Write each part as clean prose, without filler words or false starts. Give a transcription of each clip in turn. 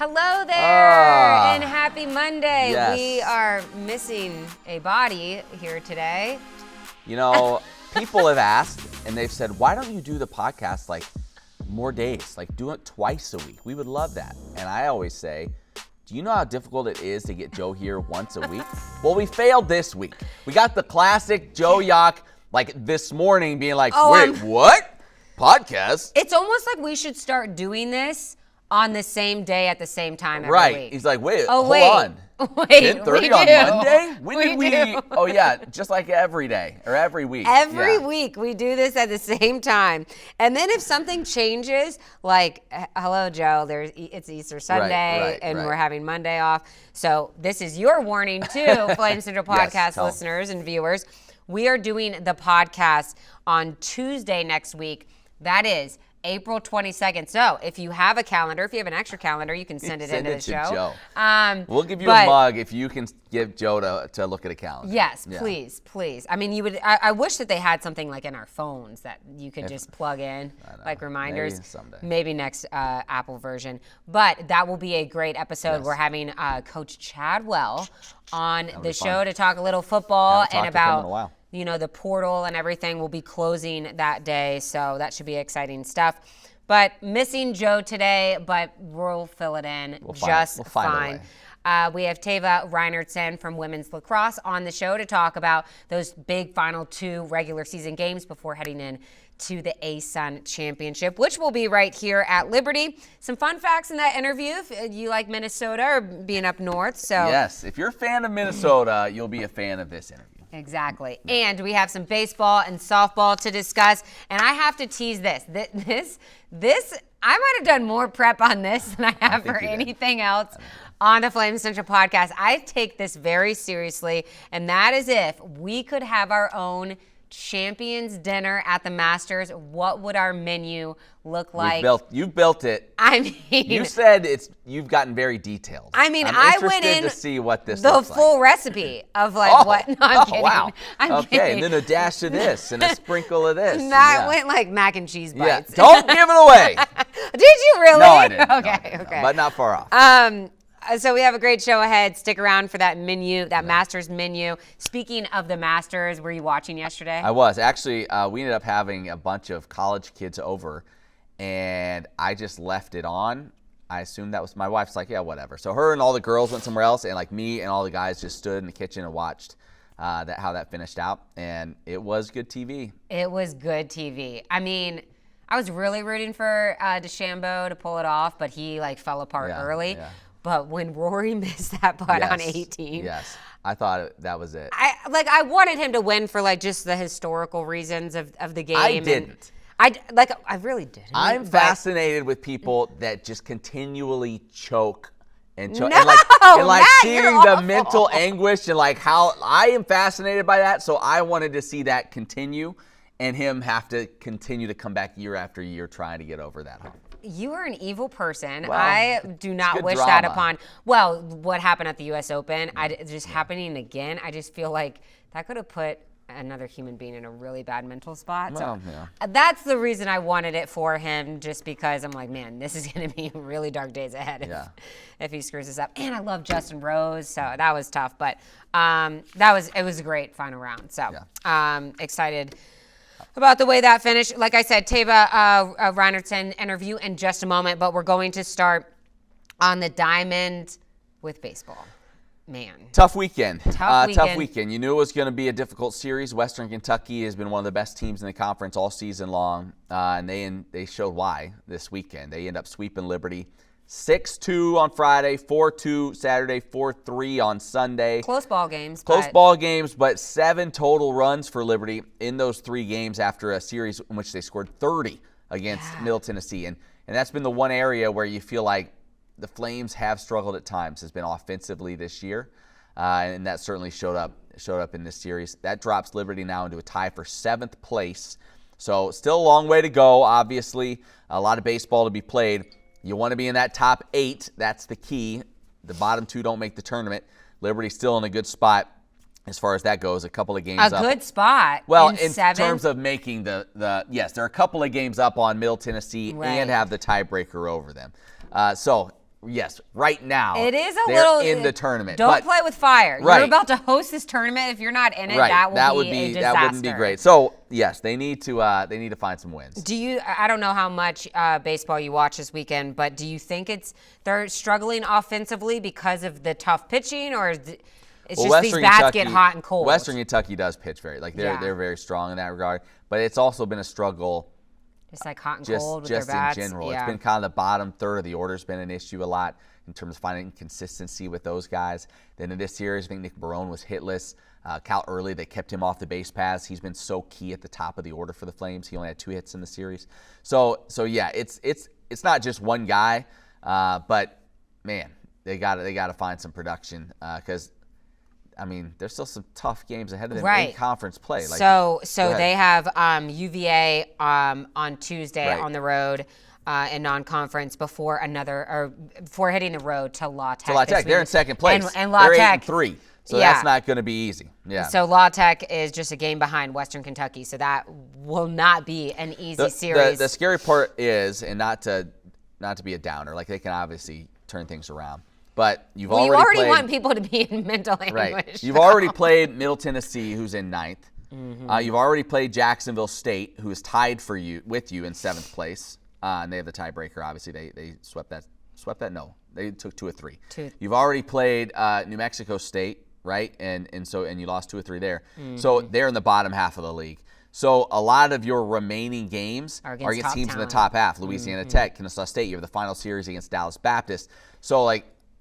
Hello there, and happy Monday. Yes. We are missing a body here today. You know, people have asked, and they've said, why don't you do the podcast like more days? Like do it twice a week. We would love that. And I always say, do you know how difficult it is to get Joe here once a week? Well, we failed this week. We got the classic Joe Yock like this morning being like, what? Podcast? It's almost like we should start doing this on the same day at the same time every Right. week. He's like, hold on. Wait, 10:30 on Monday? When did we? Oh, yeah, just like every day or every week. Every week we do this at the same time. And then if something changes, like, hello, Joe, it's Easter Sunday and we're having Monday off. So this is your warning too, Flame Central Podcast listeners and viewers. We are doing the podcast on Tuesday next week. That is April 22nd. So if you have a calendar, if you have an extra calendar, you can send it into the show. Joe. We'll give you a mug if you can give Joe to look at a calendar. Yes, please. I mean, I wish that they had something like in our phones that you could just plug in, like reminders. Maybe someday. Maybe next Apple version. But that will be a great episode. Yes. We're having Coach Chadwell on the show to talk a little football and about the portal and everything will be closing that day. So that should be exciting stuff. But missing Joe today, but we'll fill it in just fine. We have Taiva Reinertson from women's lacrosse on the show to talk about those big final 2 regular season games before heading in to the ASUN championship, which will be right here at Liberty. Some fun facts in that interview if you like Minnesota or being up north. So yes, if you're a fan of Minnesota, you'll be a fan of this interview. Exactly. And we have some baseball and softball to discuss. And I have to tease this. This I might have done more prep on this than I have for anything else on the Flame Central podcast. I take this very seriously, and that is if we could have our own Champions dinner at the Masters, what would our menu look like? You've built it. I mean, you said you've gotten very detailed. I mean, I went in to see what this the looks full recipe of what. No, I'm kidding. Wow. I'm kidding. And then a dash of this and a sprinkle of this. That went like mac and cheese bites. Yeah. Don't give it away. Did you really? No, I didn't. Okay. No, but not far off. So we have a great show ahead. Stick around for that menu, that Masters menu. Speaking of the Masters, were you watching yesterday? I was. Actually, we ended up having a bunch of college kids over, and I just left it on. I assumed that was my wife's like, yeah, whatever. So her and all the girls went somewhere else, and like me and all the guys just stood in the kitchen and watched how that finished out, and it was good TV. It was good TV. I mean, I was really rooting for DeChambeau to pull it off, but he fell apart early. Yeah. But when Rory missed that putt on 18. Yes, I thought that was it. I wanted him to win for just the historical reasons of the game. I didn't. I really didn't. I'm fascinated with people that just continually choke and choke. No, and Matt, seeing you're the awful. mental anguish and how I am fascinated by that. So I wanted to see that continue and him have to continue to come back year after year trying to get over that hump. You are an evil person. Well, I do not wish that upon. Well, what happened at the U.S. Open, just happening again, I just feel like that could have put another human being in a really bad mental spot. That's the reason I wanted it for him, just because I'm like, man, this is going to be really dark days ahead if he screws this up. And I love Justin Rose, so that was tough. But it was a great final round. So excited about the way that finished. Like I said, Taiva Reinertson interview in just a moment, but we're going to start on the diamond with baseball. Man. Tough weekend. Tough weekend. You knew it was going to be a difficult series. Western Kentucky has been one of the best teams in the conference all season long, and they showed why this weekend. They end up sweeping Liberty 6-2 on Friday, 4-2 Saturday, 4-3 on Sunday. Close ball games, but 7 total runs for Liberty in those 3 games after a series in which they scored 30 against Middle Tennessee. And that's been the one area where you feel like the Flames have struggled at times, has been offensively this year. And that certainly showed up in this series. That drops Liberty now into a tie for 7th place. So still a long way to go, obviously. A lot of baseball to be played. You want to be in that top 8. That's the key. The bottom 2 don't make the tournament. Liberty's still in a good spot as far as that goes. A couple of games up. A good spot. Well, in terms of making yes, there are a couple of games up on Middle Tennessee and have the tiebreaker over them. So Yes, right now. It is they're little in the tournament. Don't play with fire. Right. You're about to host this tournament. If you're not in it, that would be a disaster. That wouldn't be great. So yes, they need to find some wins. I don't know how much baseball you watch this weekend, but do you think they're struggling offensively because of the tough pitching, or it's just these bats get hot and cold? Western Kentucky does pitch they're very strong in that regard, but it's also been a struggle. It's like hot and cold with their bats. Just in general. Yeah. It's been kind of the bottom third of the order's been an issue a lot in terms of finding consistency with those guys. Then in this series, I think Nick Barone was hitless. Cal Early, they kept him off the base paths. He's been so key at the top of the order for the Flames. He only had 2 hits in the series. So yeah, it's not just one guy, but man, they got to find some production because there's still some tough games ahead of them in conference play. So they have UVA on Tuesday on the road in non-conference before hitting the road to La Tech. They're in second place. And La Tech, 8-3. So that's not going to be easy. Yeah. So La Tech is just a game behind Western Kentucky. So that will not be an easy series. The scary part is, and not to be a downer, they can obviously turn things around. But you already want people to be in mental anguish. Right. You've already played Middle Tennessee, who's in 9th. Mm-hmm. You've already played Jacksonville State, who is tied with you in 7th place. And they have the tiebreaker. Obviously, they swept that. No, they took 2 of 3. You've already played New Mexico State, right? And you lost 2 of 3 there. Mm-hmm. So they're in the bottom half of the league. So a lot of your remaining games are against teams in the top half. Louisiana Tech, Kennesaw State. You have the final series against Dallas Baptist. So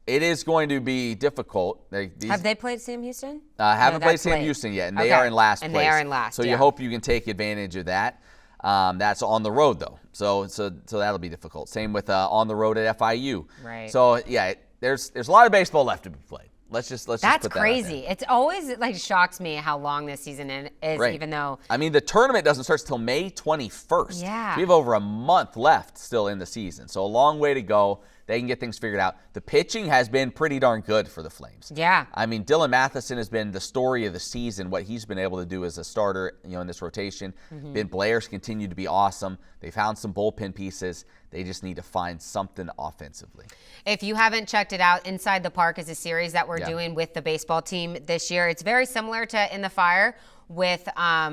it is going to be difficult. Have they played Sam Houston? Haven't played Sam Houston yet, and they are in last place. And they are in last. So you hope you can take advantage of that. That's on the road though, so that'll be difficult. Same with on the road at FIU. Right. So yeah, there's a lot of baseball left to be played. Let's just put that out there. That's crazy. It's always shocks me how long this season is, even though the tournament doesn't start until May 21st. Yeah. We have over a month left still in the season, so a long way to go. They can get things figured out. The pitching has been pretty darn good for the Flames. Yeah. Dylan Matheson has been the story of the season, what he's been able to do as a starter, in this rotation. Mm-hmm. Ben Blair's continued to be awesome. They found some bullpen pieces. They just need to find something offensively. If you haven't checked it out, Inside the Park is a series that we're doing with the baseball team this year. It's very similar to In the Fire with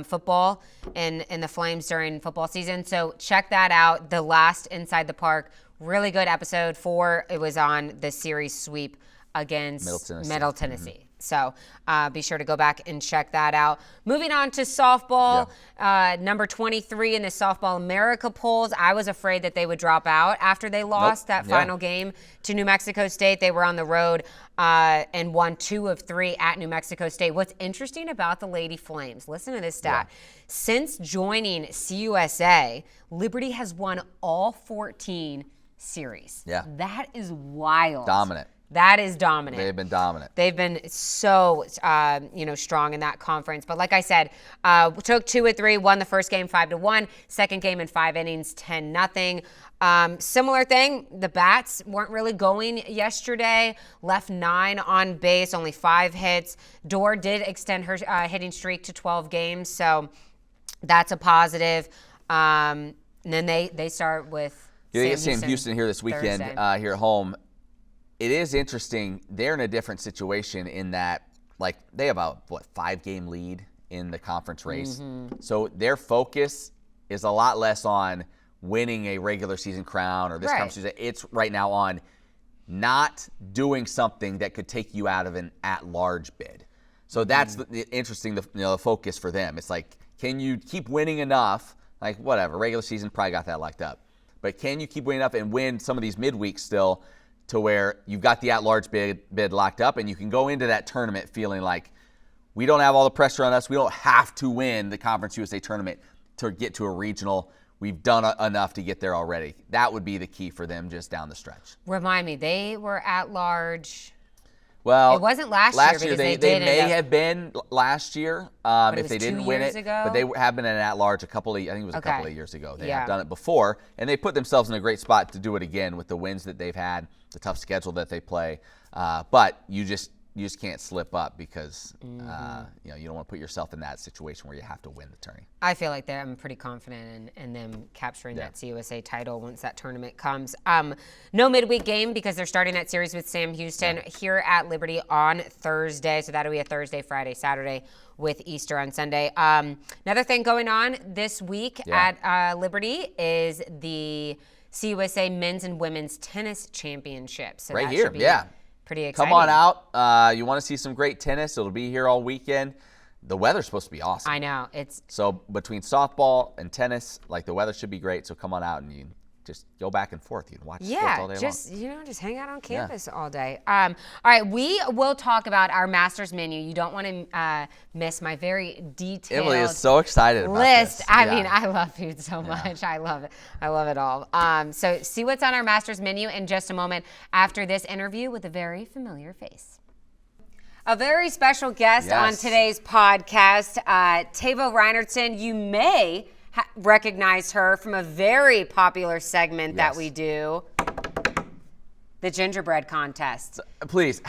football and the Flames during football season. So check that out. The last Inside the Park, really good episode 4. It was on the series sweep against Middle Tennessee. Mm-hmm. So be sure to go back and check that out. Moving on to softball, number 23 in the Softball America polls. I was afraid that they would drop out after they lost that final game to New Mexico State. They were on the road and won 2 of 3 at New Mexico State. What's interesting about the Lady Flames, listen to this stat. Since joining CUSA, Liberty has won all 14 series. Yeah. That is wild. Dominant. That is dominant. They've been dominant. They've been so, strong in that conference. But like I said, took 2 of 3, won the first game 5-1, second game in 5 innings, 10-0. Similar thing, the bats weren't really going yesterday. Left 9 on base, only 5 hits. Dorr did extend her hitting streak to 12 games, so that's a positive. And then they start with Sam Houston here this weekend here at home. It is interesting. They're in a different situation in that, they have a 5-game lead in the conference race. Mm-hmm. So their focus is a lot less on winning a regular season crown or this conference season. It's right now on not doing something that could take you out of an at-large bid. So that's interesting. The focus for them. It's can you keep winning enough? Whatever, regular season probably got that locked up, but can you keep winning enough and win some of these midweeks still? To where you've got the at-large bid locked up, and you can go into that tournament feeling like we don't have all the pressure on us. We don't have to win the Conference USA tournament to get to a regional. We've done enough to get there already. That would be the key for them just down the stretch. Remind me, they were at-large. Well, it wasn't last year because they may have been last year if they didn't win it. Ago? But they have been at-large a couple of years ago. They have done it before, and they put themselves in a great spot to do it again with the wins that they've had, the tough schedule that they play. But you you just can't slip up because you don't want to put yourself in that situation where you have to win the tourney. I feel like I'm pretty confident in them capturing that CUSA title once that tournament comes. No midweek game because they're starting that series with Sam Houston here at Liberty on Thursday. So that'll be a Thursday, Friday, Saturday with Easter on Sunday. Another thing going on this week at Liberty is the CUSA Men's and Women's Tennis Championships. So right here, pretty exciting. Come on out. You want to see some great tennis. It'll be here all weekend. The weather's supposed to be awesome. I know. So between softball and tennis, the weather should be great. So come on out and you just go back and forth. You can watch sports all day long. Just hang out on campus all day. All right, we will talk about our Masters menu. You don't want to miss my very detailed Emily is so excited about list. this. I mean, I love food so much. I love it. I love it all. So see what's on our Masters menu in just a moment after this interview with a very familiar face. A very special guest on today's podcast, Taiva Reinertson. You may recognize her from a very popular segment that we do, the gingerbread contest. Please,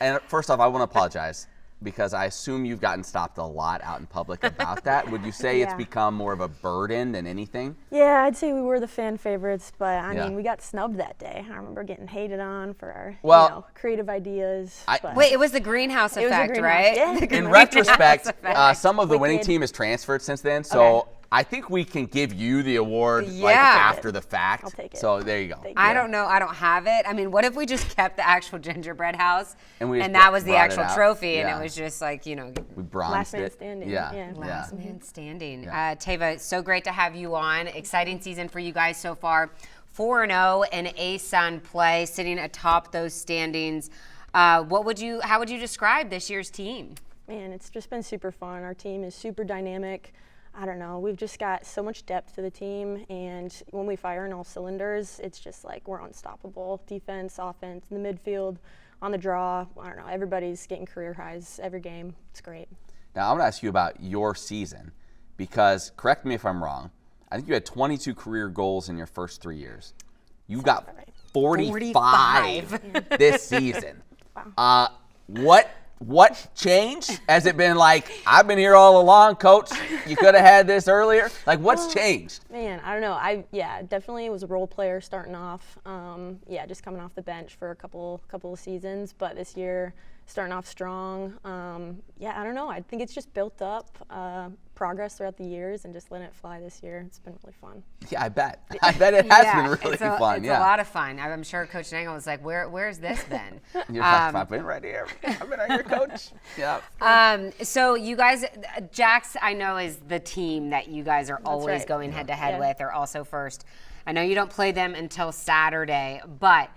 and first off, I want to apologize because I assume you've gotten stopped a lot out in public about that. Would you say it's become more of a burden than anything? Yeah, I'd say we were the fan favorites, but I mean, we got snubbed that day. I remember getting hated on for our creative ideas. Wait, it was the greenhouse effect, right? Yeah. In retrospect, some of the winning team has transferred since then, so I think we can give you the award after the fact. I'll take it. So there you go. I don't know. I don't have it. I mean, what if we just kept the actual gingerbread house and that was the actual trophy and it was just we bronzed last man it. standing. Last man standing. Taiva, so great to have you on. Exciting season for you guys so far. 4-0 in ASUN play, sitting atop those standings. How would you describe this year's team? Man, it's just been super fun. Our team is super dynamic. I don't know, we've just got so much depth to the team, and when we fire in all cylinders, it's just we're unstoppable. Defense, offense, in the midfield, on the draw, I don't know, everybody's getting career highs every game. It's great. Now, I'm going to ask you about your season because, correct me if I'm wrong, I think you had 22 career goals in your first 3 years. You got 45 this season. Wow. What changed? Has it been I've been here all along, coach, you could have had this earlier? What's changed? Man, I don't know. Definitely was a role player starting off. Just coming off the bench for a couple of seasons, but this year starting off strong. I don't know. I think it's just built up progress throughout the years and just letting it fly this year. It's been really fun. Yeah, I bet. I bet it has been really fun. It's a lot of fun. I'm sure Coach Nangle was like, where's this been? You're I've been right here. I've been right here, Coach. Yeah. So you guys, Jax, I know is the team that you guys are always going head-to-head with. They're also first. I know you don't play them until Saturday, but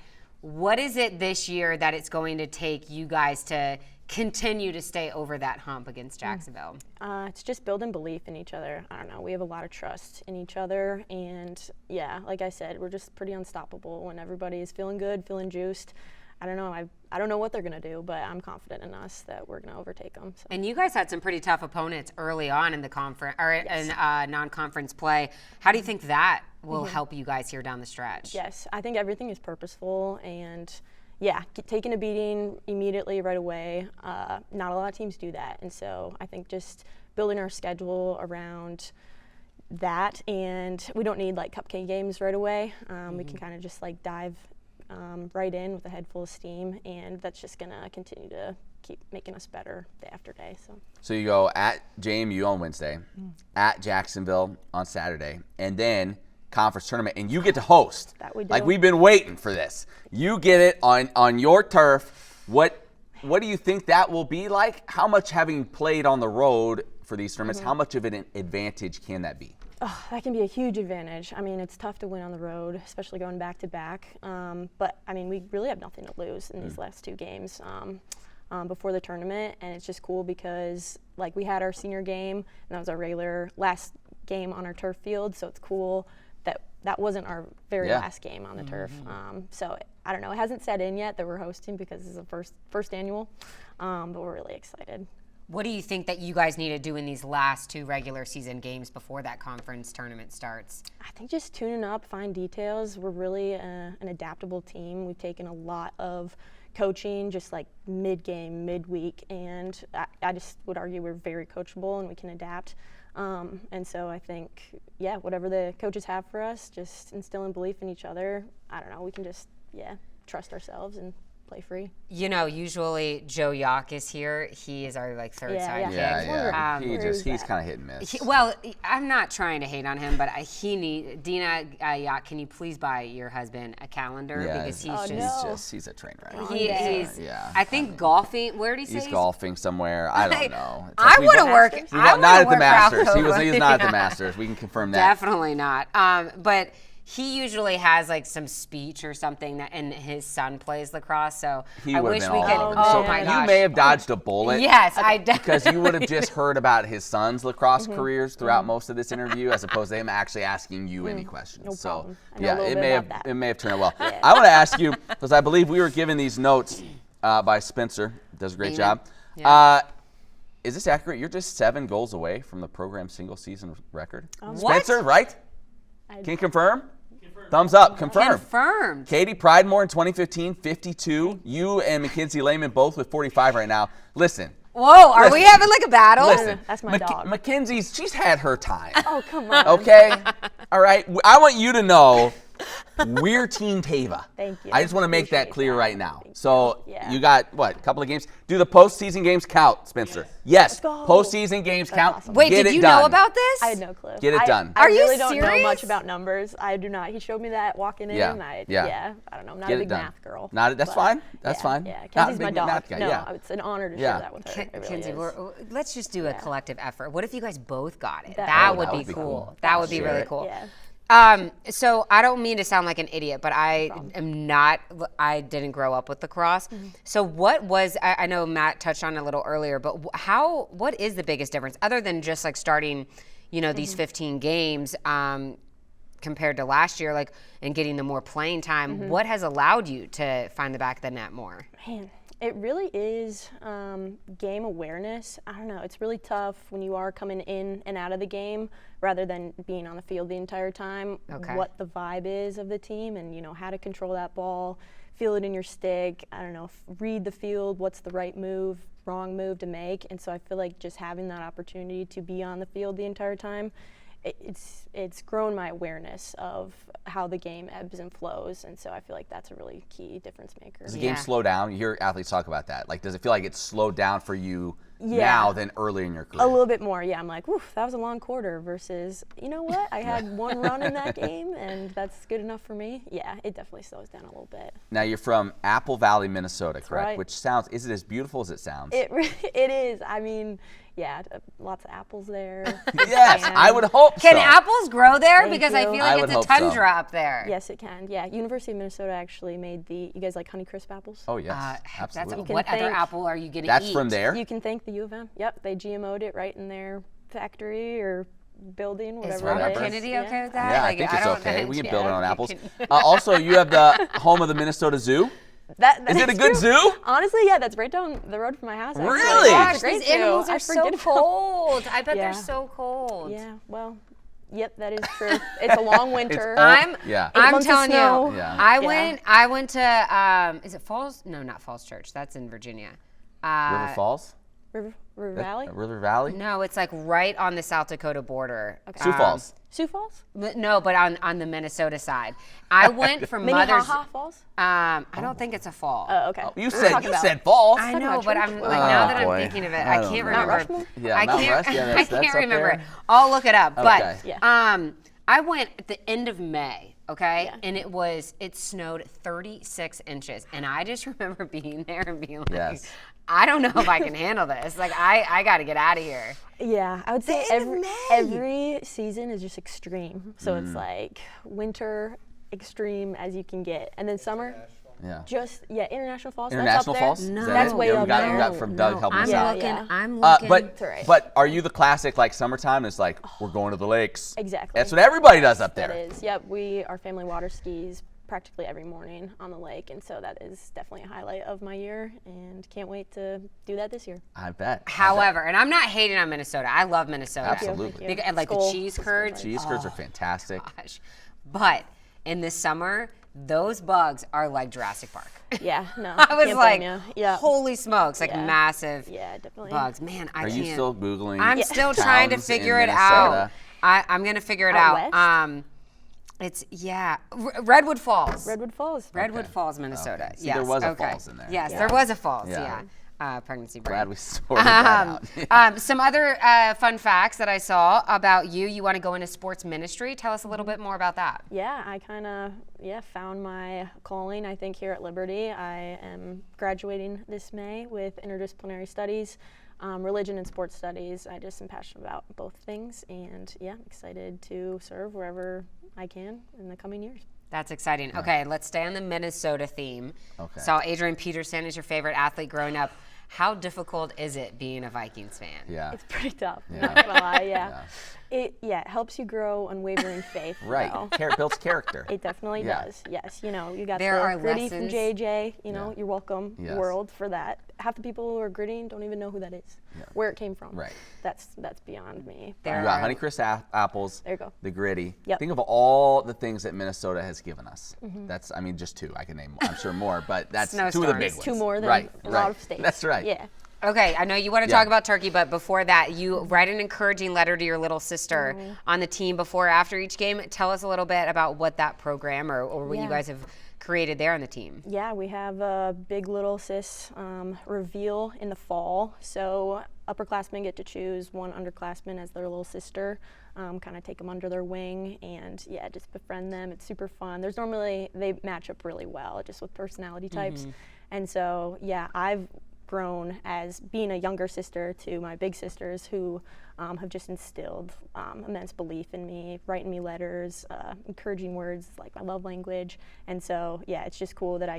what is it this year that it's going to take you guys to continue to stay over that hump against Jacksonville? It's just building belief in each other. I don't know. We have a lot of trust in each other. And, like I said, we're just pretty unstoppable when everybody is feeling good, feeling juiced. I don't know. I don't know what they're going to do, but I'm confident in us that we're going to overtake them. So. And you guys had some pretty tough opponents early on in the conference or in non-conference play. How do you think that will help you guys here down the stretch? Yes, I think everything is purposeful and taking a beating immediately right away. Not a lot of teams do that, and so I think just building our schedule around that, and we don't need cupcake games right away. We can kind of just dive right in with a head full of steam, and that's just going to continue to keep making us better day after day. So you go at JMU on Wednesday, at Jacksonville on Saturday, and then conference tournament, and you get to host. That we do. We've been waiting for this. You get it on your turf. What do you think that will be like? How much, having played on the road for these tournaments, how much of an advantage can that be? Oh, that can be a huge advantage. I mean, it's tough to win on the road, especially going back to back. But I mean, we really have nothing to lose in these last two games before the tournament, and it's just cool because we had our senior game, and that was our regular last game on our turf field. So it's cool that wasn't our very last game on the turf. So I don't know. It hasn't set in yet that we're hosting because this is the first annual, but we're really excited. What do you think that you guys need to do in these last two regular season games before that conference tournament starts? I think just tuning up, fine details. We're really an adaptable team. We've taken a lot of coaching just like mid-game, mid-week, and I just would argue we're very coachable and we can adapt. And so I think, whatever the coaches have for us, just instilling belief in each other. I don't know, we can just, trust ourselves and play free. Usually Joe Yock is here. He is our third sidekick. Yeah. He's kind of hit and miss. I'm not trying to hate on him, but Dina Yock, can you please buy your husband a calendar because he's a train wreck. I think golfing. Where did he say he's golfing somewhere? I don't know. I want to work. He's not at the Masters. He's not at the Masters. We can confirm that. Definitely not. But he usually has some speech or something and his son plays lacrosse, so I wish we could. Oh my gosh! You may have dodged a bullet. Yes, I did. Because you would have just heard about his son's lacrosse careers throughout most of this interview, as opposed to him actually asking you any questions. No problem. It may have turned out well. I want to ask you, because I believe we were given these notes by Spencer. Does a great job. Yeah. Is this accurate? You're just 7 goals away from the program's single season record. Spencer, right? Can you confirm? Thumbs up. Confirmed. Katie Pridemore in 2015, 52. You and Mackenzie Lehman both with 45 right now. Listen. Whoa, are we having a battle? Listen. That's my dog. Mackenzie's, she's had her time. Oh, come on. Okay? All right? I want you to know we're Team Taiva. Thank you. I just want to make that clear right now. So you got, a couple of games? Do the postseason games count, Spencer? Yes. Postseason games count. Awesome. Wait, did you know about this? I had no clue. Get it done. I Are you really don't know serious? much about numbers. I do not. He showed me that walking in. I don't know. I'm not a big math girl. That's fine. That's fine. Yeah, Kenzie's my dog. It's an honor to share that with her. Kenzie, let's just do a collective effort. What if you guys both got it? That would be cool. That would be really cool. Yeah. So I don't mean to sound like an idiot, but I didn't grow up with lacrosse. So what was, I know Matt touched on it a little earlier, but what is the biggest difference other than just starting, these 15 games compared to last year, and getting the more playing time? What has allowed you to find the back of the net more? Man, it really is game awareness. I don't know. It's really tough when you are coming in and out of the game rather than being on the field the entire time. What the vibe is of the team and, how to control that ball, feel it in your stick. I don't know, read the field, what's the right move, wrong move to make. And so I feel like just having that opportunity to be on the field the entire time, it's grown my awareness of how the game ebbs and flows, and so I feel like that's a really key difference maker. Does the game slow down? You hear athletes talk about that. Does it feel like it's slowed down for you now than earlier in your career? A little bit more, yeah. I'm like, oof, that was a long quarter versus, you know what? I had one run in that game, and that's good enough for me. Yeah, it definitely slows down a little bit. Now, you're from Apple Valley, Minnesota, correct? Right. Which sounds, is it as beautiful as it sounds? It is. I mean, yeah, lots of apples there. Yes, I would hope so. Can apples grow there? Thank Because I you. feel I like would it's a hope so. tundra up there. Yes, it can. Yeah, University of Minnesota actually made you guys like Honeycrisp apples? Oh, yes, absolutely. What other apple are you going to eat? That's from there? You can thank the U of M. Yep, they GMO'd it right in their factory or building, Is whatever Robert it is. Kennedy okay with that? Yeah, I think it's okay. We can build it on apples. Also, you have the home of the Minnesota Zoo. That Is it a good true. zoo? Honestly, yeah, that's right down the road from my house. Actually. Really? Yeah, Gosh, it's a great these animals zoo. are so cold. I bet Yeah. they're so cold. Yeah, well, yep, that is true. It's a long winter. I'm months of telling you, snow. Yeah. I went to is it Falls? No, not Falls Church. That's in Virginia. River Falls? River Valley? River Valley? No, it's right on the South Dakota border. Sioux Falls. Sioux Falls? No, but on the Minnesota side. I went for Mother's. Minnehaha Falls? I don't think it's a fall. Oh, okay. You said Falls. I know, about but church. I'm now that boy. I'm thinking of it, I I don't can't know. remember. Mount Rushmore? Yeah, I Mount can't. Rushmore. Yeah, I that's can't up remember there. it. I'll look it up. Okay. But I went at the end of May. Okay, Yeah. and it snowed 36 inches, and I just remember being there and being like, Yes. I don't know if I can handle this. I got to get out of here. Yeah, I would say every season is just extreme. So it's like winter, extreme as you can get. And then summer, Yeah. International Falls. International that's up Falls? there. No. That's way you up got, there. You got from Doug helping us out. I'm looking. That's all right. But are you the classic summertime? It's like we're going to the lakes. Exactly. That's what everybody does up there. That is. Yep, our family water skis practically every morning on the lake, and so that is definitely a highlight of my year, and can't wait to do that this year. I bet. However, and I'm not hating on Minnesota. I love Minnesota. Absolutely. And like the cheese curds. Cheese curds are fantastic. Gosh. But in the summer, those bugs are like Jurassic Park. Yeah, no. I was can't like, blame you. Yeah. holy smokes, like Yeah. massive Yeah, definitely. bugs. Man, I Are can't. you still Googling? I'm still trying to towns figure in it out. Minnesota? I'm going to figure it Out out. west? It's, Redwood Falls. Redwood Falls. Redwood Okay. Falls, Minnesota. Okay. See, Yes. there was a okay. falls in there. Yes, Yeah. there was a falls. Yeah. Pregnancy brain. Glad we sorted that out. Some other fun facts that I saw about you. You want to go into sports ministry. Tell us a little bit more about that. Yeah, I kind of found my calling, I think, here at Liberty. I am graduating this May with interdisciplinary studies, religion and sports studies. I just am passionate about both things, and I'm excited to serve wherever I can in the coming years. That's exciting. Okay, let's stay on the Minnesota theme. Okay. So Adrian Peterson is your favorite athlete growing up. How difficult is it being a Vikings fan? Yeah. It's pretty tough. Yeah. Not gonna lie, Yeah. It helps you grow unwavering faith. Right. though. Builds character. It definitely Yeah. does. Yes, you got There are the gritty from lessons. JJ. Yeah. You're welcome, Yes. world, for that. Half the people who are gritting don't even know who that is, where it came from. Right. That's beyond me. There You got are- Honeycrisp apples. There you go. The gritty. Yep. Think of all the things that Minnesota has given us. That's, just two. I can name, I'm sure more, but that's two of the Snowstorms. big ones. Two more than right, a right. lot of states. That's right. Yeah. Okay, I know you want to Yeah. talk about turkey, but before that, you write an encouraging letter to your little sister on the team before or after each game. Tell us a little bit about what that program or what you Yeah. guys have created there on the team. Yeah, we have a big little sis reveal in the fall. So upperclassmen get to choose one underclassman as their little sister, kind of take them under their wing and just befriend them. It's super fun. They match up really well just with personality types. And so, I've grown as being a younger sister to my big sisters who have just instilled immense belief in me, writing me letters, encouraging words like my love language. And so, it's just cool that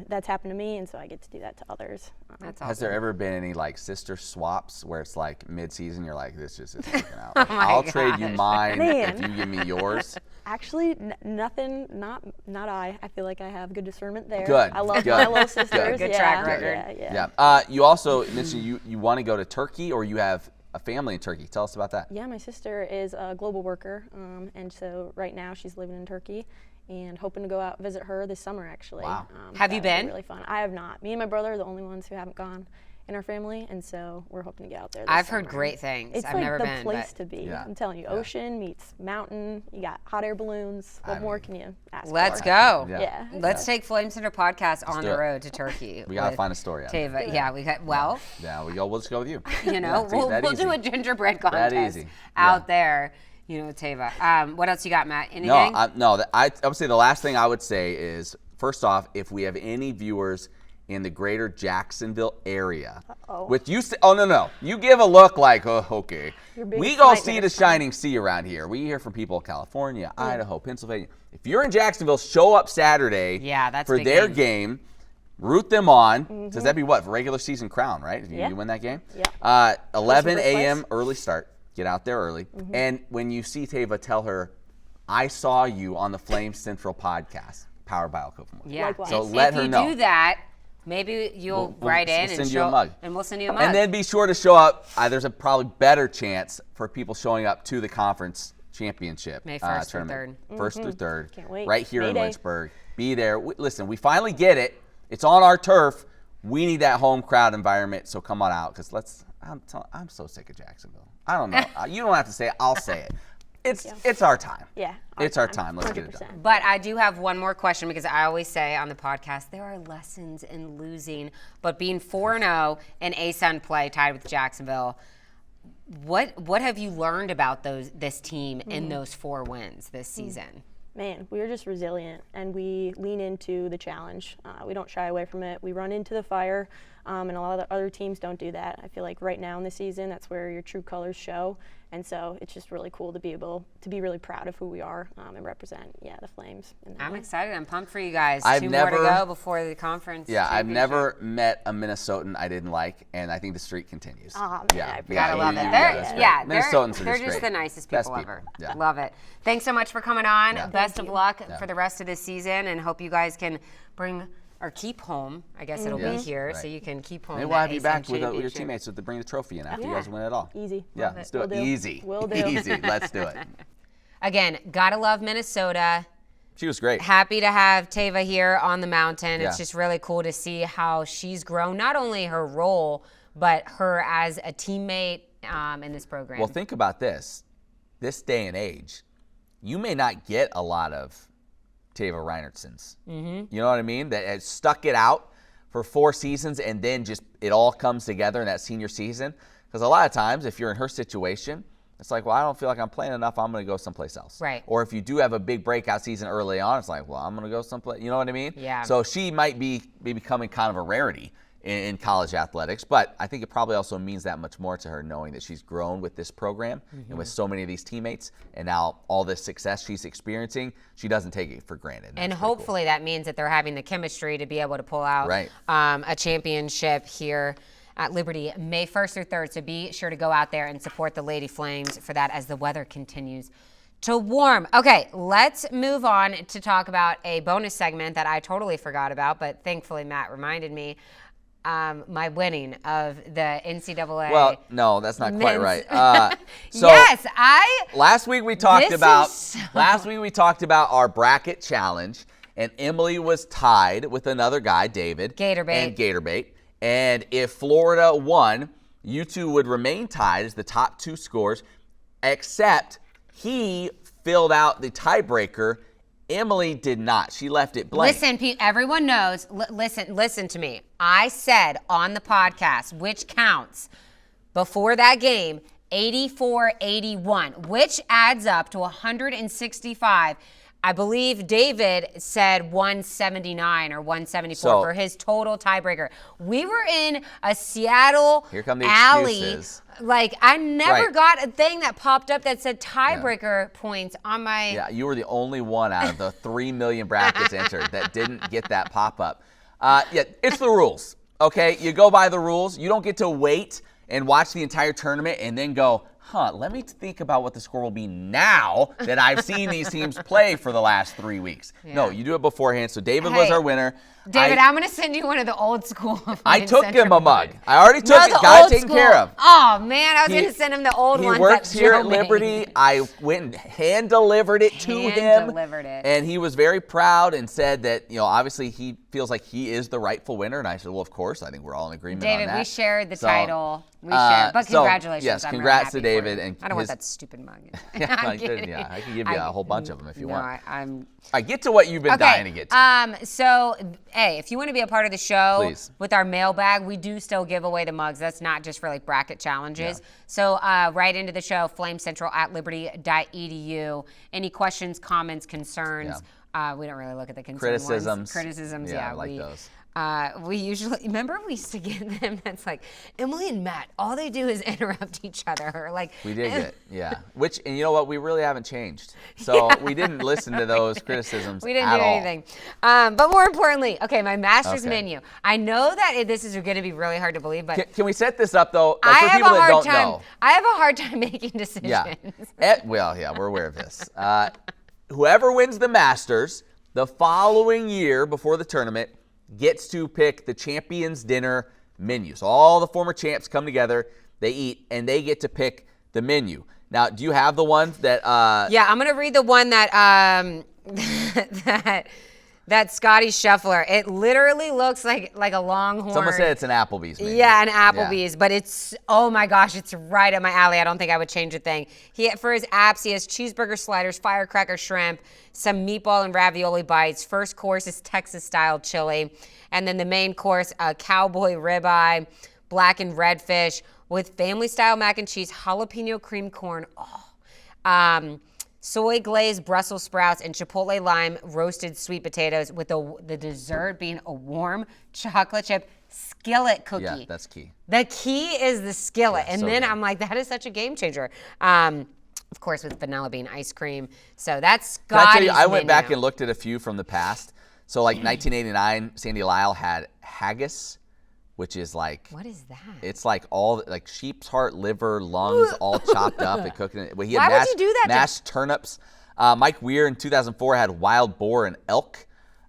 that's happened to me, and so I get to do that to others. That's awesome. Has there ever been any sister swaps where it's like mid-season you're like, this just isn't working out? I'll trade you mine if Man. you give me yours. Actually, nothing, not I. I feel like I have good discernment there. Good, I love good. my little sisters. Good track record. Yeah. You also mentioned you want to go to Turkey, or you have a family in Turkey. Tell us about that. Yeah, my sister is a global worker, and so right now she's living in Turkey, and hoping to go out and visit her this summer, actually. Wow. Have you that would be been? Really fun. I have not. Me and my brother are the only ones who haven't gone in our family, and so we're hoping to get out there this I've heard summer. great things. It's I've like never the been, place but to be. Yeah. I'm telling you, ocean meets mountain. You got hot air balloons. What more can you ask let's for? go. Yeah. Let's take Flame Center podcast on do the it. road to Turkey. We gotta with find a story out of it. Taiva. Yeah, we got, well, Yeah, we'll just go with you. you know, Yeah, that we'll easy. do a gingerbread contest easy. out Yeah. there, with Taiva. What else you got, Matt? Anything? I would say the last thing I would say is, first off, if we have any viewers in the greater Jacksonville area, which you say, no, you give a look like, oh, okay. Your biggest We go nightmare see the is coming. shining sea around here. We hear from people in California, Idaho, Pennsylvania. If you're in Jacksonville, show up Saturday That's for big their game. root them on. Does that be what? Regular season crown, right? If you win that game? Yeah. 11 First place. a.m. early start. Get out there early. And when you see Taiva, tell her, I saw you on the Flame Central podcast, powered by Alcova Mortgage. Yeah. Likewise. So if let her you know. do that, maybe you'll write in we'll and send you a mug. and we'll send you a mug. And then be sure to show up. There's a probably better chance for people showing up to the conference championship May 1st through tournament. 1st through 3rd. Can't wait. Right here in Mayday. Lynchburg. Be there. Listen, we finally get it. It's on our turf. We need that home crowd environment, so come on out. Because I'm so sick of Jacksonville. I don't know. You don't have to say it. I'll say it. It's our time. Yeah. It's our time. Let's get it 100%. done. But I do have one more question, because I always say on the podcast, there are lessons in losing. But being 4-0 in ASUN play tied with Jacksonville, what have you learned about this team in those 4 wins this season? Man, we are just resilient, and we lean into the challenge. We don't shy away from it. We run into the fire, and a lot of the other teams don't do that. I feel like right now in the season, that's where your true colors show. And so it's just really cool to be able to be really proud of who we are and represent, the Flames. in that I'm way. excited. I'm pumped for you guys. I've 2 more to never- go before the conference. Yeah, I've championship. never met a Minnesotan I didn't like, and I think the streak continues. Aw, man, I You gotta love it. that's They're, great. Minnesotans are they're just just great. the nicest Best people ever. Yeah. Love it. Thanks so much for coming on. Yeah. Best of luck Yeah. for the rest of this season, and hope you guys can bring or keep home. I guess it'll be Yes, here, so right. you can keep home. Maybe that we'll have you ASUN back with your championship. teammates to bring the trophy in after you Yeah. guys win it all. Easy. Yeah, Love let's it. do Will it. do. Easy. Will do. Easy. Let's do it. Again, gotta love Minnesota. She was great. Happy to have Taiva here on the mountain. Yeah. It's just really cool to see how she's grown, not only her role, but her as a teammate in this program. Well, think about this. This day and age, you may not get a lot of Taiva Reinertsons. You know what I mean? That has stuck it out for 4 seasons and then just it all comes together in that senior season. Because a lot of times, if you're in her situation, it's like, well, I don't feel like I'm playing enough. I'm going to go someplace else. Right. Or if you do have a big breakout season early on, it's like, well, I'm going to go someplace. You know what I mean? Yeah. So she might be becoming kind of a rarity in college athletics, but I think it probably also means that much more to her knowing that she's grown with this program and with so many of these teammates, and now all this success she's experiencing, she doesn't take it for granted. And hopefully that means that they're having the chemistry to be able to pull out a championship here at Liberty May 1st through 3rd. So be sure to go out there and support the Lady Flames for that as the weather continues to warm. Okay, let's move on to talk about a bonus segment that I totally forgot about, but thankfully Matt reminded me. My winning of the NCAA. Well, no, that's not quite right. So yes, last week we talked about our bracket challenge, and Emily was tied with another guy, David. Gatorbait. And if Florida won, you two would remain tied as the top 2 scores, except he filled out the tiebreaker. Emily did not. She left it blank. Listen, everyone knows. Listen to me. I said on the podcast, which counts, before that game, 84-81, which adds up to 165. I believe David said 179 or 174 for his total tiebreaker. We were in a Seattle alley. Excuses. Like, I never got a thing that popped up that said tiebreaker points on my... Yeah, you were the only one out of the 3 million brackets entered that didn't get that pop-up. It's the rules, okay? You go by the rules. You don't get to wait and watch the entire tournament and then go, let me think about what the score will be now that I've seen these teams play for the last 3 weeks. Yeah. No, you do it beforehand. So David was our winner. David, I'm going to send you one of the old school. I took him a mug. I already took it. Got it taken care of. Oh, man, I was going to send him the old one. He works here at Liberty. I went and hand-delivered it to him. Hand-delivered it. And he was very proud and said that, obviously he feels like he is the rightful winner. And I said, well, of course. I think we're all in agreement on that. David, we shared the title. We shared. But congratulations. Yes, I'm congrats really to David. And I don't want that stupid mug. I can give you a whole bunch of them if you want. I get to what you've been dying to get to. So, hey, if you want to be a part of the show, please. With our mailbag, we do still give away the mugs. That's not just for like bracket challenges. Yeah. So write into the show, flamecentral@liberty.edu. Any questions, comments, concerns? Yeah. We don't really look at the criticisms. Yeah, I like those. We usually, remember we used to get them that's like, Emily and Matt, all they do is interrupt each other. Like, we did get, and you know what, we really haven't changed. So we didn't listen to those criticisms. We didn't do anything. But more importantly, my master's menu. I know that this is going to be really hard to believe, but can we set this up though? I have a hard time making decisions. Yeah. We're aware of this. Whoever wins the Masters the following year before the tournament gets to pick the champions dinner menu. So all the former champs come together, they eat, and they get to pick the menu. Now, do you have the one that? Yeah, I'm gonna read the one that that Scotty Scheffler. It literally looks like a Longhorn. Someone said it's an Applebee's menu. Yeah, an Applebee's, but it's, oh my gosh, it's right up my alley. I don't think I would change a thing. For his apps, he has cheeseburger sliders, firecracker shrimp, some meatball and ravioli bites. First course is Texas-style chili. And then the main course, cowboy ribeye, blackened redfish with family-style mac and cheese, jalapeno cream corn. Soy glazed Brussels sprouts and chipotle lime roasted sweet potatoes with the dessert being a warm chocolate chip skillet cookie. Yeah, that's key. The key is the skillet. Yeah, and then I'm like, that is such a game changer. Of course, with vanilla bean ice cream. So that's Scotty's I went back and looked at a few from the past. So like 1989, Sandy Lyle had haggis, which is like, what is that? It's like all like sheep's heart, liver, lungs, all chopped up and cooked in it. Well, he had Why would you do that? Mashed turnips. Mike Weir in 2004 had wild boar and elk.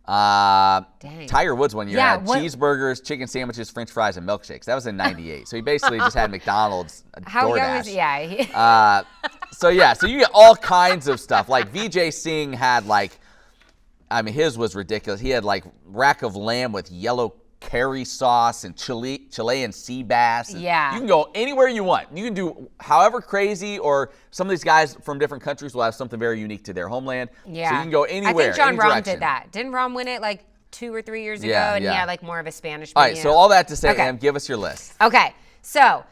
Dang. Tiger Woods one year had cheeseburgers, chicken sandwiches, French fries, and milkshakes. That was in '98. So he basically just had McDonald's. How DoorDash. young was he? So you get all kinds of stuff. Like VJ Singh had like I mean, his was ridiculous. He had like rack of lamb with yellow curry sauce and Chilean sea bass. And yeah. You can go anywhere you want. You can do however crazy, or some of these guys from different countries will have something very unique to their homeland. Yeah. So you can go anywhere. I think John Rahm direction. did that. Didn't Rahm win it like 2 or 3 years ago? Yeah, And yeah. he had like more of a Spanish All menu. right, so all that to say, Okay. Em, give us your list. Okay, so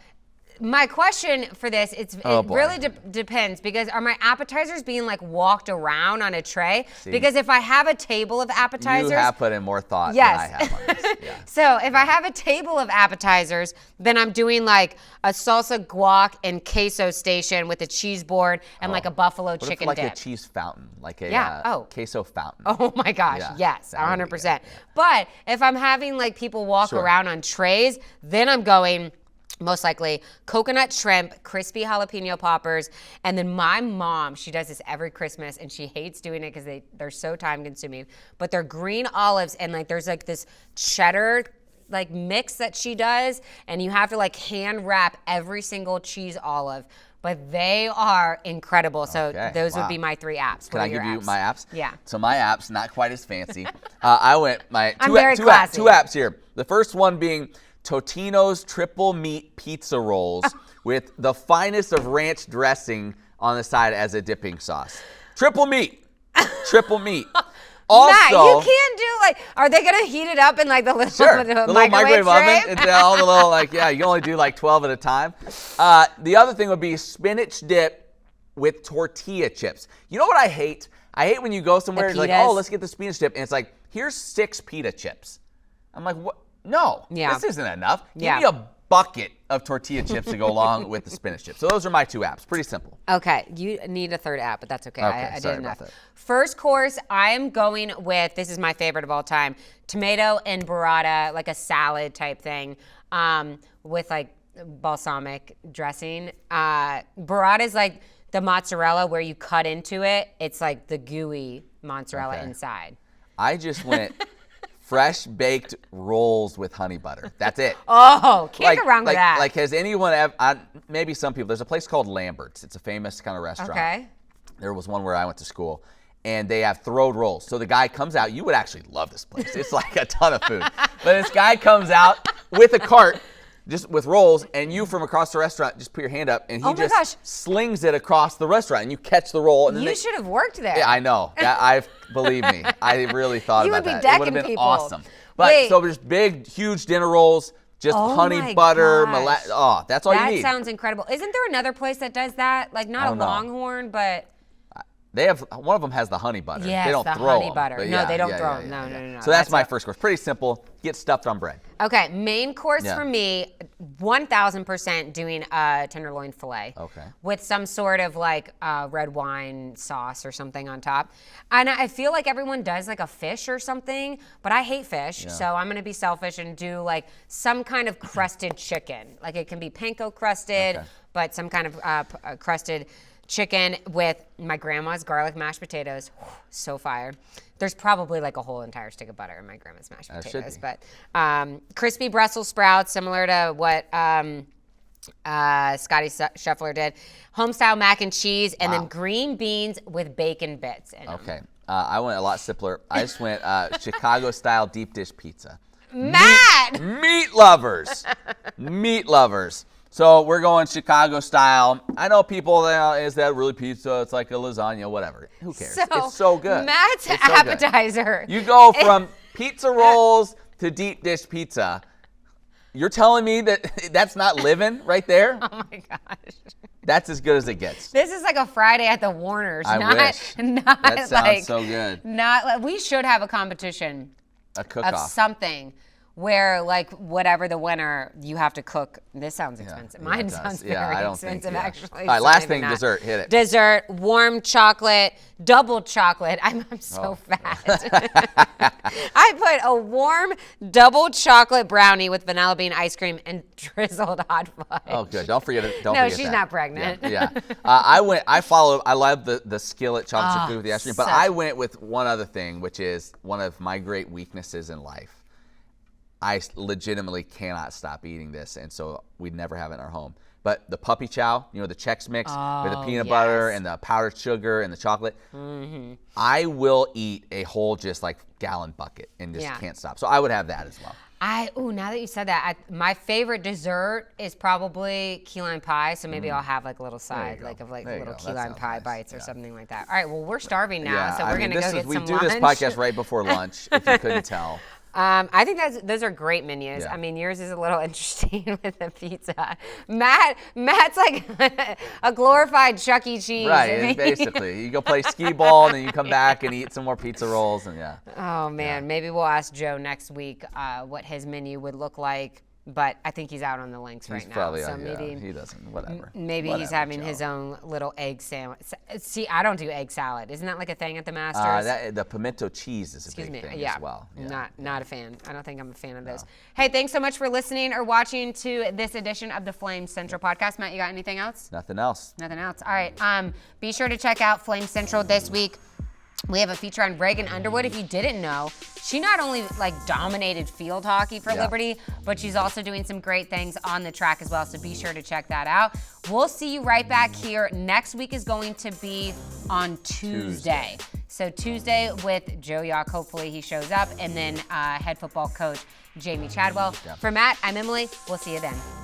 my question for this, it boy. really depends, because are my appetizers being like walked around on a tray? See. Because if I have a table of appetizers. You have put in more thought Yes. than I have on this. Yeah. So if I have a table of appetizers, then I'm doing like a salsa guac and queso station with a cheese board and like a buffalo What if chicken like dip. a cheese fountain, like a Yeah. queso fountain? Oh my gosh, Yeah, yes, that would be 100%. good, yeah. But if I'm having like people walk Sure. around on trays, then I'm going most likely coconut shrimp, crispy jalapeno poppers, and then my mom, she does this every Christmas, and she hates doing it because they're so time consuming, but they're green olives, and like there's like this cheddar like mix that she does, and you have to like hand wrap every single cheese olive. But they are incredible. So Okay, those wow. would be my 3 apps. Can What I are your give you apps? my apps? Yeah. So my apps, not quite as fancy. I went my I'm two, very two, classy. two apps here. The first one being Totino's triple meat pizza rolls with the finest of ranch dressing on the side as a dipping sauce. Triple meat. Triple meat. Also, Matt, you can't do like, are they going to heat it up in like the little, sure, the little microwave tray? oven. It's all the little like, yeah, you can only do like 12 at a time. The other thing would be spinach dip with tortilla chips. You know what I hate? I hate when you go somewhere and it's like, pitas? oh, let's get the spinach dip, and it's like, here's 6 pita chips. I'm like, what? No, Yeah. this isn't enough. Yeah. Give me a bucket of tortilla chips to go along with the spinach chips. So those are my 2 apps. Pretty simple. Okay, you need a third app, but that's okay. Okay, I sorry did about enough. that. First course, I am going with, this is my favorite of all time, tomato and burrata, like a salad type thing, with like balsamic dressing. Burrata is like the mozzarella where you cut into it. It's like the gooey mozzarella Okay. inside. I just went fresh baked rolls with honey butter. That's it. Oh, can't go wrong with that. Like, has anyone ever, maybe some people, there's a place called Lambert's. It's a famous kind of restaurant. Okay. There was one where I went to school, and they have throwed rolls. So the guy comes out. You would actually love this place. It's like a ton of food. But this guy comes out with a cart, just with rolls, and you from across the restaurant just put your hand up, and he Oh my just gosh. slings it across the restaurant, and you catch the roll. And then You should have worked there. yeah, I know. Believe me, I really thought You about would be that. It decking would have been people. awesome. But Wait. so there's big, huge dinner rolls, just Oh honey my butter, gosh. that's all you That need. sounds incredible. Isn't there another place that does that? Like not a don't know. Longhorn, but They have, one of them has the honey butter. Yes, they don't the throw honey them, butter. but No, yeah, they don't yeah, throw yeah, them. yeah, No, yeah. no. So that's my a- first course. Pretty simple. Get stuffed on bread. Okay, main course Yeah. for me, 1,000% doing a tenderloin fillet. Okay. With some sort of like red wine sauce or something on top. And I feel like everyone does like a fish or something, but I hate fish, so I'm gonna be selfish and do like some kind of crusted chicken. Like it can be panko crusted, Okay. but some kind of crusted chicken with my grandma's garlic mashed potatoes. So fire. There's probably like a whole entire stick of butter in my grandma's mashed There should potatoes. be. But crispy Brussels sprouts, similar to what Scotty Scheffler did. Homestyle mac and cheese, and then green beans with bacon bits in them. Okay. I went a lot simpler. I just went Chicago-style deep dish pizza. Matt! Meat lovers. Meat lovers. So we're going Chicago style. I know people, is that really pizza? It's like a lasagna, whatever. Who cares? It's so good. Matt's It's so good. appetizer. You go from pizza rolls to deep dish pizza. You're telling me that that's not living right there? Oh my gosh. That's as good as it gets. This is like a Friday at the Warners. I not, wish. Not That sounds like, so good. Not like, we should have a competition A of cook-off. something where like whatever the winner, you have to cook. This sounds expensive. yeah, Mine it does. sounds Yeah, very I don't think, expensive yeah. actually. All right, so last maybe thing, not. dessert. Hit it. Dessert, warm chocolate, double chocolate. I'm so fat. I put a warm double chocolate brownie with vanilla bean ice cream and drizzled hot fudge. Oh, good. Don't forget it. Don't No, forget she's that. not pregnant. Yeah. I love the skillet chocolate chip cookie with the ice cream, but such- I went with one other thing, which is one of my great weaknesses in life. I legitimately cannot stop eating this, and so we'd never have it in our home. But the puppy chow, the Chex Mix with the peanut butter and the powdered sugar and the chocolate, I will eat a whole just like gallon bucket and just can't stop. So I would have that as well. Now that you said that, my favorite dessert is probably key lime pie. So maybe I'll have like a little side, little key lime pie bites or something like that. All right, well, we're starving now, so we're going to go get some lunch. We do this podcast right before lunch, if you couldn't tell. I think those are great menus. Yeah. I mean, yours is a little interesting with the pizza. Matt's like a glorified Chuck E. Cheese. Right, and basically. You go play skee ball, and then you come back and eat some more pizza rolls, and Oh, man. Maybe we'll ask Joe next week what his menu would look like. But I think he's out on the links right now. Probably, so maybe he doesn't, whatever. Maybe he's having his own little egg sandwich. See, I don't do egg salad. Isn't that like a thing at the Masters? The pimento cheese is a big thing as well. Yeah. Not a fan. I don't think I'm a fan of those. Hey, thanks so much for listening or watching to this edition of the Flames Central podcast. Matt, you got anything else? Nothing else. Nothing else. All right. Be sure to check out Flames Central this week. We have a feature on Reagan Underwood. If you didn't know, she not only dominated field hockey for Liberty, but she's also doing some great things on the track as well. So be sure to check that out. We'll see you right back here. Next week is going to be on Tuesday. So Tuesday with Joe Yock. Hopefully he shows up. And then head football coach Jamie Chadwell. For Matt, I'm Emily. We'll see you then.